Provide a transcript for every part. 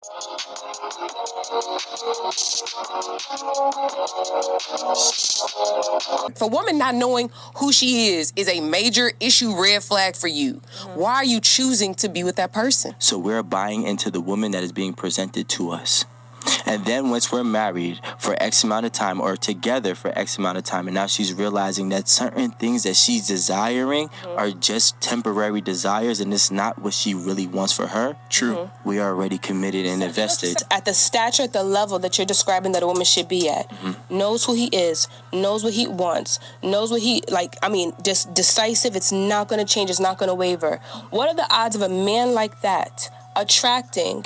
If a woman not knowing who she is a major issue, red flag for you. Why are you choosing to be with that person? So we're buying into the woman that is being presented to us. And then once we're married for X amount of time or together for X amount of time, and now she's realizing that certain things that she's desiring are just temporary desires and it's not what she really wants for her. True. We are already committed and invested. At the stature, at the level that you're describing that a woman should be at, knows who he is, knows what he wants, knows what he, just decisive. It's not going to change. It's not going to waver. What are the odds of a man like that attracting,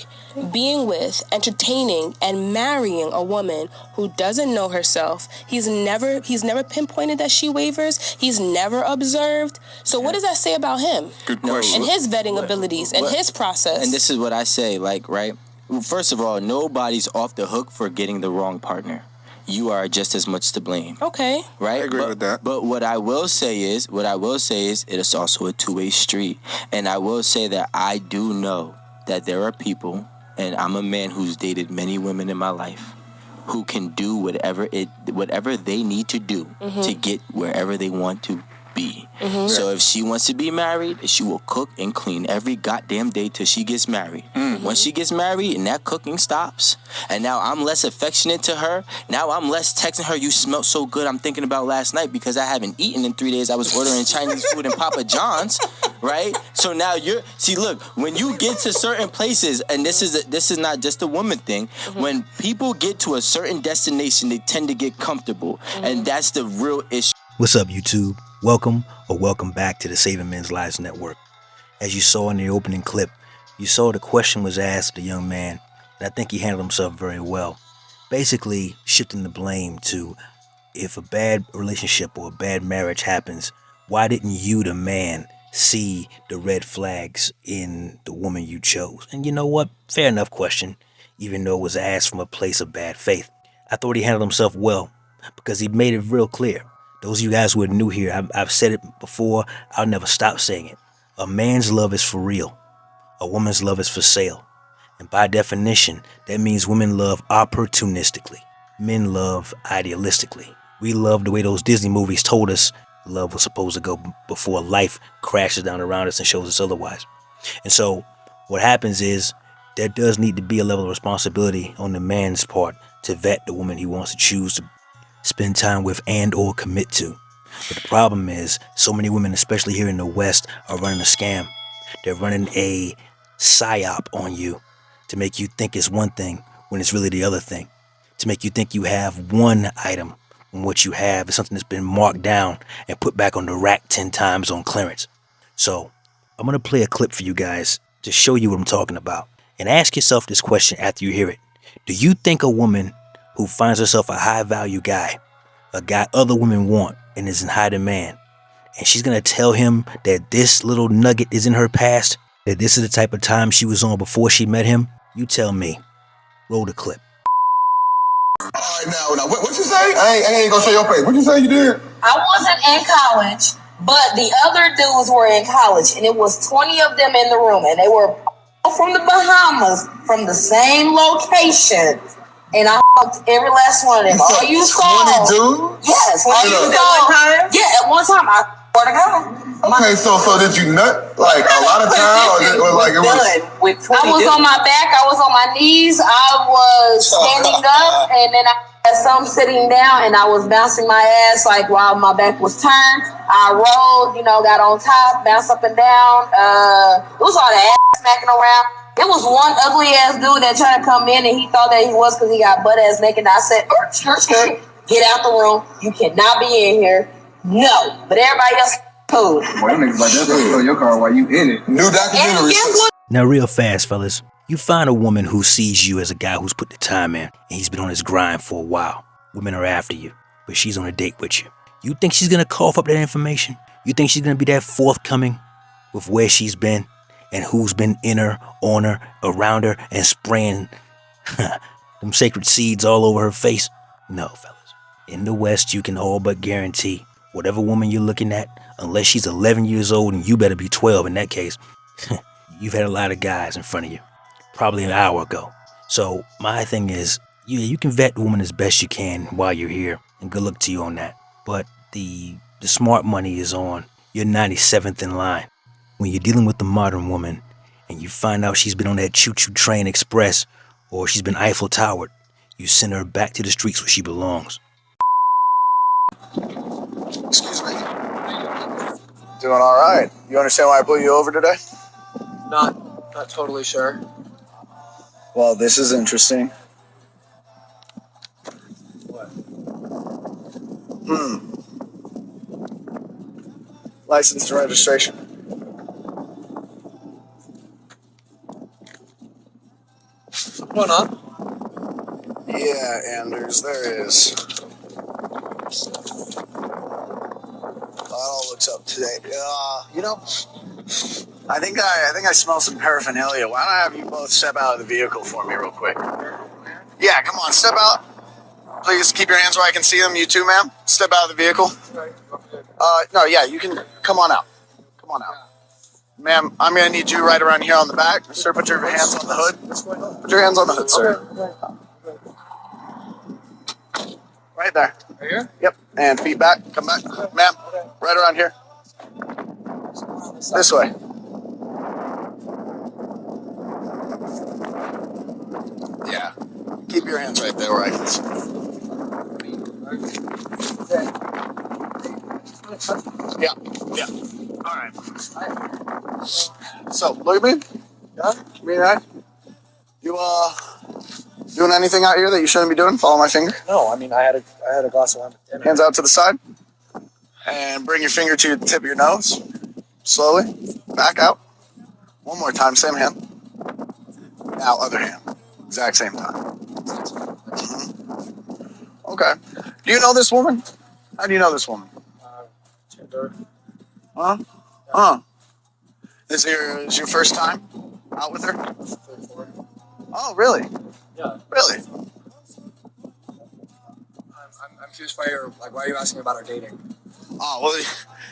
being with, entertaining, and marrying a woman who doesn't know herself? He's never pinpointed that she wavers. He's never observed. So what does that say about him? Good question. And his vetting abilities and his process. And this is what I say, right? First of all, nobody's off the hook for getting the wrong partner. You are just as much to blame. Okay. Right? I agree with that. But what I will say is it is also a two-way street. And I will say that I do know that there are people, and I'm a man who's dated many women in my life, who can do whatever they need to do to get wherever they want to be. So if she wants to be married, she will cook and clean every goddamn day till she gets married. Once she gets married and that cooking stops, and now I'm less affectionate to her, now I'm less texting her, you smell so good, I'm thinking about last night because I haven't eaten in 3 days. I was ordering Chinese food in Papa John's, right? So now look, when you get to certain places, and this is not just a woman thing, when people get to a certain destination, they tend to get comfortable, and that's the real issue. What's up, YouTube? Welcome back to the Saving Men's Lives Network. As you saw in the opening clip, you saw the question was asked to the young man, and I think he handled himself very well. Basically, shifting the blame to, if a bad relationship or a bad marriage happens, why didn't you, the man, see the red flags in the woman you chose? And you know what? Fair enough question, even though it was asked from a place of bad faith. I thought he handled himself well because he made it real clear. Those of you guys who are new here, I've said it before, I'll never stop saying it. A man's love is for real. A woman's love is for sale. And by definition, that means women love opportunistically. Men love idealistically. We love the way those Disney movies told us love was supposed to go before life crashes down around us and shows us otherwise. And so what happens is there does need to be a level of responsibility on the man's part to vet the woman he wants to choose to spend time with and or commit to. But the problem is so many women, especially here in the West, are running a scam. They're running a psyop on you to make you think it's one thing when it's really the other thing. To make you think you have one item when what you have is something that's been marked down and put back on the rack 10 times on clearance. So I'm going to play a clip for you guys to show you what I'm talking about. And ask yourself this question after you hear it. Do you think a woman who finds herself a high value guy, a guy other women want and is in high demand, and she's going to tell him that this little nugget is in her past, that this is the type of time she was on before she met him? You tell me. Roll the clip. All right, now what you say? I ain't gonna show your face. What you say you did? I wasn't in college, but the other dudes were in college, and it was 20 of them in the room, and they were all from the Bahamas, from the same location. And I fucked every last one of them. All you saw. 20 dudes? Yes. All you saw. Yeah, at one time. I swear to God. Okay, so did you nut like a lot of time, or like it was? I was on my back. I was on my knees. I was standing up, and then I had some sitting down, and I was bouncing my ass like while my back was turned. I rolled, got on top, bounced up and down. It was all the ass smacking around. There was one ugly ass dude that tried to come in and he thought that he was because he got butt ass naked. And I said, get out the room. You cannot be in here. No. But everybody else cool. Boy, them niggas like that steal your car while you in it. New documentary. Now real fast, fellas. You find a woman who sees you as a guy who's put the time in and he's been on his grind for a while. Women are after you, but she's on a date with you. You think she's going to cough up that information? You think she's going to be that forthcoming with where she's been? And who's been in her, on her, around her, and spraying them sacred seeds all over her face? No, fellas. In the West, you can all but guarantee whatever woman you're looking at, unless she's 11 years old and you better be 12 in that case, you've had a lot of guys in front of you, probably an hour ago. So my thing is, yeah, you can vet the woman as best you can while you're here, and good luck to you on that. But the smart money is on your 97th in line. When you're dealing with the modern woman and you find out she's been on that choo-choo train express or she's been Eiffel Towered, you send her back to the streets where she belongs. Excuse me. Doing all right. You understand why I pulled you over today? Not totally sure. Well, this is interesting. What? License and registration. What's going on? Yeah, Anders, there is. All looks up to date. You know, I think I smell some paraphernalia. Why don't I have you both step out of the vehicle for me real quick? Yeah, come on, step out. Please keep your hands where I can see them. You too, ma'am. Step out of the vehicle. No, yeah, you can come on out. Come on out. Ma'am, I'm gonna need you right around here on the back. Sir, put your hands on the hood. Put your hands on the hood, sir. Right there. Right here? Yep. And feet back. Come back. Ma'am, right around here. This way. Yeah. Keep your hands right there where I can see. Yeah. Yeah. All right. So, look at me. Yeah? Me and I. You, doing anything out here that you shouldn't be doing? Follow my finger. No, I mean I had a glass of wine with dinner. Hands out to the side. And bring your finger to the tip of your nose. Slowly. Back out. One more time, same hand. Now, other hand. Exact same time. Mm-hmm. Okay. Do you know this woman? How do you know this woman? Tinder. Huh? Huh? Is your first time out with her? Oh, really? Yeah. Really? I'm curious why are you asking about our dating? Oh, well,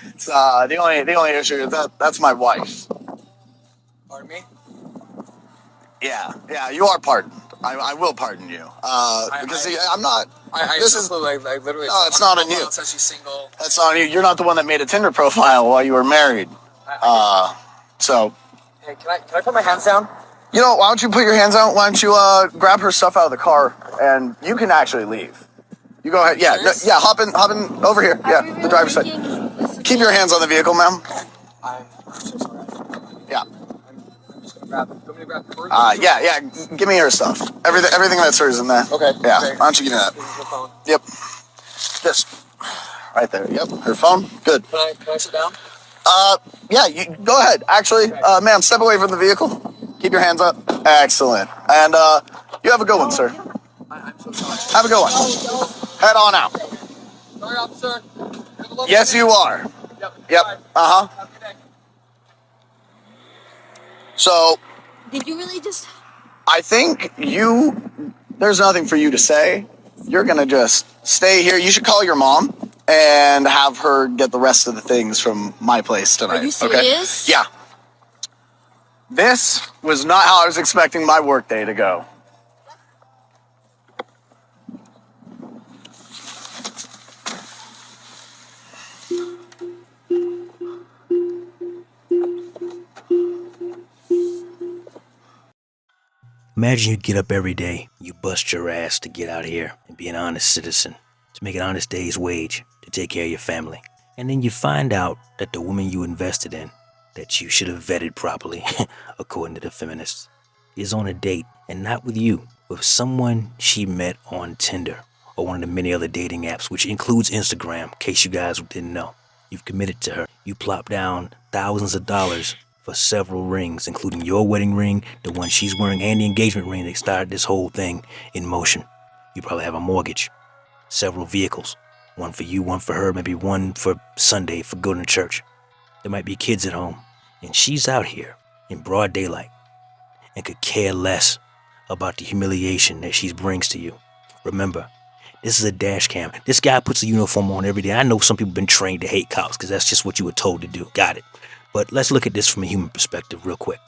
it's, the only issue is that's my wife. Pardon me? Yeah, you are pardoned. I will pardon you. Because I'm not. This is like literally. No, it's not on you. It says she's single. That's not on you. You're not the one that made a Tinder profile while you were married. So. Hey, can I put my hands down? You know, why don't you put your hands out? Why don't you grab her stuff out of the car and you can actually leave. You go ahead. Yeah, yeah. Hop in over here. Yeah, the driver's side. Keep your hands on the vehicle, ma'am. I'm so sorry. Yeah. I'm just gonna grab the purse. Yeah. Give me her stuff. Everything that's hers in there. Okay. Yeah. Okay. Why don't you give me that? This is the phone. Yep. Just right there. Yep. Her phone. Good. Can I sit down? Yeah. You go ahead. Actually, ma'am, step away from the vehicle. Keep your hands up. Excellent. And you have a good one, sir. I'm so sorry. Have a good one. Head on out. Sorry, officer. Yes, you are. Yep. Have a good day. So, Did you really just... I think there's nothing for you to say. You're going to just stay here. You should call your mom and have her get the rest of the things from my place tonight. Are you serious? Okay? Yeah. This was not how I was expecting my workday to go. Imagine you get up every day, you bust your ass to get out here and be an honest citizen, to make an honest day's wage, to take care of your family. And then you find out that the woman you invested in, that you should have vetted properly, according to the feminists, is on a date, and not with you, with someone she met on Tinder, or one of the many other dating apps, which includes Instagram, in case you guys didn't know. You've committed to her. You plop down thousands of dollars for several rings, including your wedding ring, the one she's wearing, and the engagement ring that started this whole thing in motion. You probably have a mortgage, several vehicles, one for you, one for her, maybe one for Sunday for going to church. There might be kids at home, and she's out here in broad daylight and could care less about the humiliation that she brings to you. Remember, this is a dash cam. This guy puts a uniform on every day. I know some people have been trained to hate cops because that's just what you were told to do. Got it. But let's look at this from a human perspective real quick.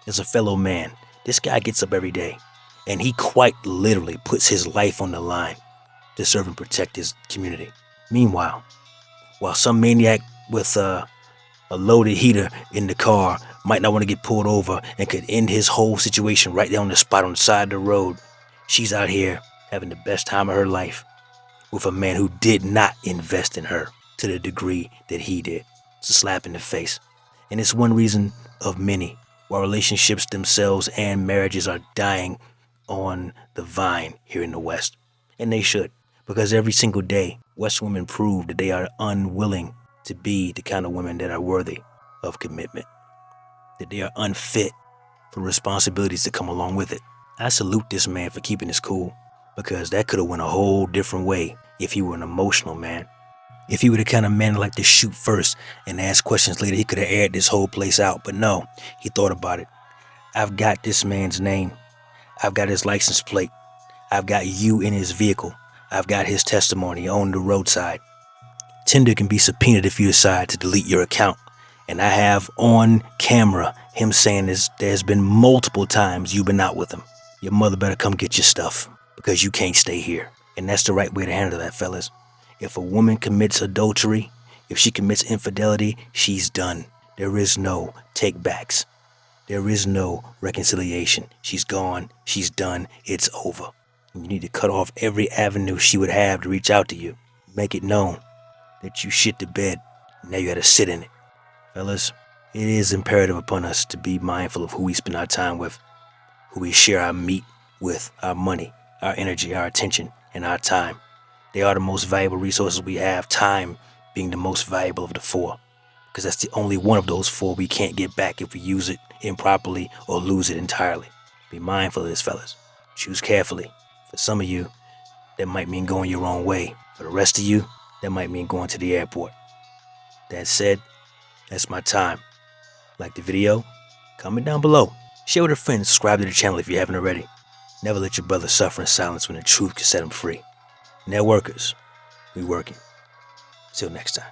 As a fellow man, this guy gets up every day And he quite literally puts his life on the line to serve and protect his community. Meanwhile, while some maniac with a loaded heater in the car might not want to get pulled over and could end his whole situation right there on the spot on the side of the road, she's out here having the best time of her life with a man who did not invest in her to the degree that he did. It's a slap in the face. And it's one reason of many why relationships themselves and marriages are dying on the vine here in the West. And they should, because every single day, West women prove that they are unwilling to be the kind of women that are worthy of commitment, that they are unfit for responsibilities that come along with it. I salute this man for keeping his cool, because that could have went a whole different way if he were an emotional man. If he were the kind of man that liked to shoot first and ask questions later, he could have aired this whole place out. But no, he thought about it. I've got this man's name. I've got his license plate. I've got you in his vehicle. I've got his testimony on the roadside. Tinder can be subpoenaed if you decide to delete your account. And I have on camera him saying there's been multiple times you've been out with him. Your mother better come get your stuff, because you can't stay here. And that's the right way to handle that, fellas. If a woman commits adultery, if she commits infidelity, she's done. There is no take backs. There is no reconciliation. She's gone. She's done. It's over. And you need to cut off every avenue she would have to reach out to you. Make it known that you shit the bed. Now you gotta sit in it. Fellas, it is imperative upon us to be mindful of who we spend our time with, who we share our meat with, our money, our energy, our attention, and our time. They are the most valuable resources we have, time being the most valuable of the four, because that's the only one of those four we can't get back if we use it improperly or lose it entirely. Be mindful of this, fellas. Choose carefully. For some of you, that might mean going your own way. For the rest of you, that might mean going to the airport. That said, that's my time. Like the video? Comment down below. Share with a friend. Subscribe to the channel if you haven't already. Never let your brother suffer in silence when the truth can set him free. Networkers, we working. Till next time.